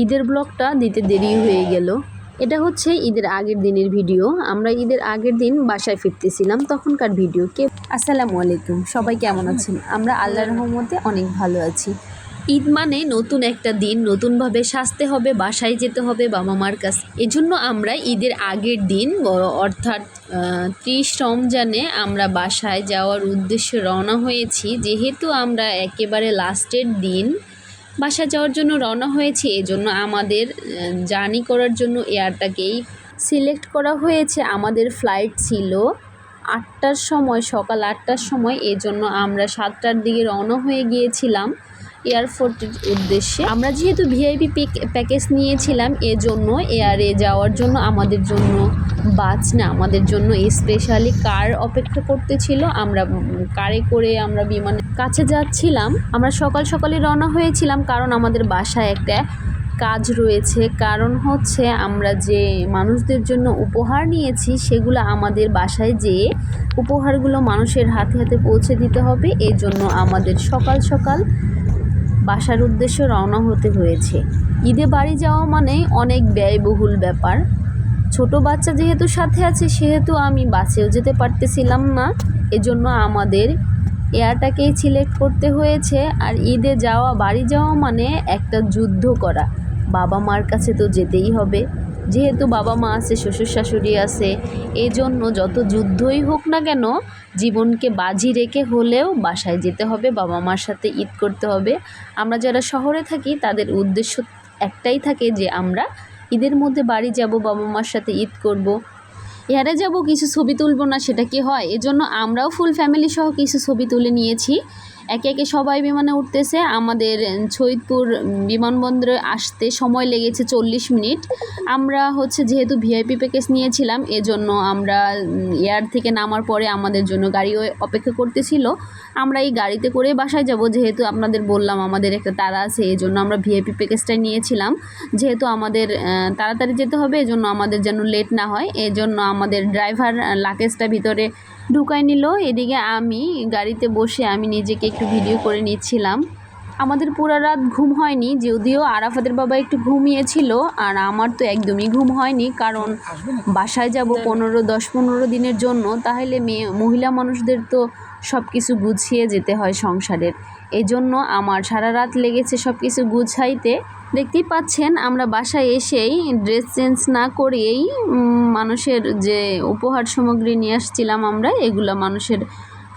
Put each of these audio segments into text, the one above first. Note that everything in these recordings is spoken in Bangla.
ঈদের ব্লগটা দিতে দেরি হয়ে গেল। এটা হচ্ছে ঈদের আগের দিনের ভিডিও। আমরা ঈদের আগের দিন বাসায় ফিরতেছিলাম, তখনকার ভিডিও। আসসালামু আলাইকুম, সবাই কেমন আছেন? আমরা আল্লাহর রহমতে অনেক ভালো আছি। ঈদ মানে নতুন একটা দিন, নতুনভাবে সাজতে হবে, বাসায় যেতে হবে বাবা মার কাছে। এজন্য আমরা ঈদের আগের দিন অর্থাৎ 30 রমজানে আমরা বাসায় যাওয়ার উদ্দেশ্যে রওনা হয়েছি। যেহেতু আমরা একেবারে লাস্টের দিন বাসা যাওয়ার জন্য রওনা হয়েছি, এজন্য আমাদের জার্নি করার জন্য এয়ারটাকেই সিলেক্ট করা হয়েছে। আমাদের ফ্লাইট ছিল 8টার সময়, সকাল 8টার সময়। এজন্য আমরা 7টার দিকে রওনা হয়ে গিয়েছিলাম এয়ারপোর্টের উদ্দেশ্যে। আমরা যেহেতু ভিআইপি প্যাকেজ নিয়েছিলাম, এজন্য এয়ারে যাওয়ার জন্য আমাদের জন্য বাস না, আমাদের জন্য স্পেশালি কার অপেক্ষা করতেছিল। আমরা কারে করে আমরা বিমানের কাছে যাচ্ছিলাম। আমরা সকালে রওনা হয়েছিলাম, কারণ আমাদের বাসায় একটা কাজ রয়েছে। কারণ হচ্ছে আমরা যে মানুষদের জন্য উপহার নিয়েছি, সেগুলো আমাদের বাসায় যেয়ে উপহারগুলো মানুষের হাতে হাতে পৌঁছে দিতে হবে। এই জন্য আমাদের সকাল বাসার উদ্দেশ্যে রওনা হতে হয়েছে। ঈদে বাড়ি যাওয়া মানে অনেক ব্যয়বহুল ব্যাপার। ছোট বাচ্চা যেহেতু সাথে আছে, সেহেতু আমি বাসেও যেতে পারতেছিলাম না। এজন্য আমাদের এয়ারটাকেই সিলেক্ট করতে হয়েছে। আর ঈদে বাড়ি যাওয়া মানে একটা যুদ্ধ করা। বাবা মার কাছে তো যেতেই হবে, যেহেতু বাবা মা আছে, শ্বশুর শাশুড়ি আছে। এজন্য যত যুদ্ধই হোক না কেন, জীবনকে বাজি রেখে হলেও বাসায় যেতে হবে, বাবা মার সাথে ঈদ করতে হবে। আমরা যারা শহরে থাকি, তাদের উদ্দেশ্য একটাই থাকে যে আমরা ঈদের মধ্যে বাড়ি যাব, বাবা মার সাথে ঈদ করব। এয়ারে যাব, কিছু ছবি তুলব না, সেটা কি হয়? এজন্য আমরাও ফুল ফ্যামিলি সহ কিছু ছবি তুলে নিয়েছি। একে একে সবাই বিমানে উঠতেছে। আমাদের সৈয়দপুর বিমানবন্দরে আসতে সময় লেগেছে 40 মিনিট। আমরা যেহেতু ভিআইপি প্যাকেজ নিয়েছিলাম, এজন্য আমরা এয়ার থেকে নামার পরে আমাদের জন্য গাড়ি অপেক্ষা করতেছিল। আমরা এই গাড়িতে করে বাসায় যাব। যেহেতু আপনাদের বললাম আমাদের একটা তাড়া আছে, এজন্য আমরা ভিআইপি প্যাকেজটাই নিয়েছিলাম। যেহেতু আমাদের তাড়াতাড়ি যেতে হবে, এজন্য আমাদের যেন লেট না হয়, এজন্য আমাদের ড্রাইভার লাগেজটা ভিতরে ঢুকাই নিল। এদিকে আমি গাড়িতে বসে আমি নিজেকে একটু ভিডিও করে নিচ্ছিলাম। আমাদের পুরো রাত ঘুম হয়নি, যদিও আরাফাতের বাবা একটু ঘুমিয়েছিল, আর আমার তো একদমই ঘুম হয়নি। কারণ বাসায় যাব 10-15 দিনের জন্য, তাহলে মহিলা মানুষদের তো সব কিছু গুছিয়ে যেতে হয় সংসারের। এই জন্য আমার সারা রাত লেগেছে সব কিছু গুছাইতে। দেখতেই পাচ্ছেন, আমরা বাসায় এসেই ড্রেস চেঞ্জ না করেই মানুষের যে উপহার সামগ্রী নিয়ে আসছিলাম আমরা, এগুলো মানুষের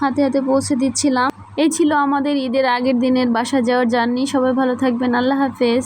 হাতে হাতে পৌঁছে দিচ্ছিলাম। এই ছিল আমাদের ঈদের আগের দিনের বাসা যাওয়ার জার্নি। সবাই ভালো থাকবেন, আল্লাহ হাফেজ।